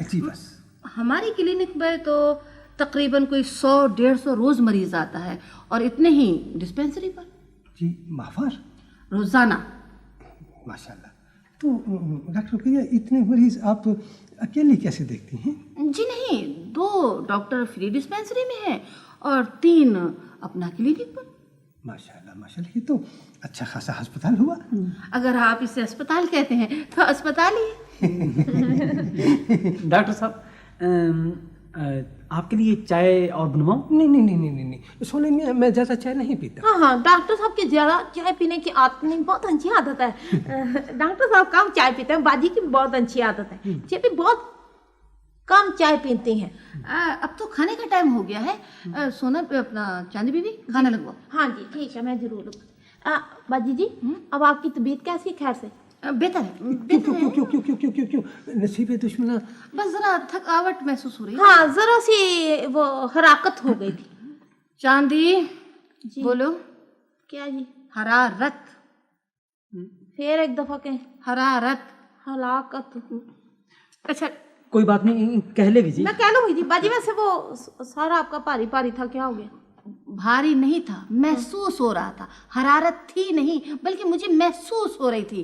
जी बस। हमारी क्लिनिक में तो तकरीबन कोई 100-150 रोज मरीज आता है और इतने ही डिस्पेंसरी पर। जी माफर रोजाना। माशाल्लाह। तो डॉक्टर भैया इतने मरीज आप अकेले कैसे देखती हैं? जी नहीं, 2 डॉक्टर फ्री डिस्पेंसरी में हैं और 3 अपना क्लिनिक पर। माशाल्लाह माशाल्लाह, ये तो अच्छा खासा अस्पताल हुआ। अगर आप इसे अस्पताल कहते हैं तो अस्पताल ही है। डॉक्टर साहब आपके लिए चाय और बनवाऊं? नहीं, सोने में मैं ज़्यादा चाय नहीं पीता। हाँ डॉक्टर साहब की ज्यादा चाय पीने की आदत नहीं, बहुत अच्छी आदत है। डॉक्टर साहब कम चाय पीते हैं, बाजी की बहुत अच्छी आदत है, ये भी बहुत कम चाय पीती हैं। अब तो खाने का टाइम हो गया है। सोना पे अपना चांदी बीवी खाना लगवाओ। हाँ जी ठीक है, मैं जरूर। बाजी जी अब आपकी तबीयत कैसी? खैर से बेहतर है। क्यों नसीबे दुश्मना? बस जरा थकावट महसूस हो रही है। हाँ जरा सी वो हराकत हो गई थी। चांदी जी बोलो। क्या जी? हरारत। फिर एक दफा कहें। हरारत। हलाकत। अच्छा कोई बात नहीं, कह लेगी जी। मैं कह लूंगी जी। बाजी वैसे वो सारा आपका भारी भारी था, क्या हो गया? भारी नहीं था, महसूस हो रहा था। हरारत थी नहीं बल्कि मुझे महसूस हो रही थी।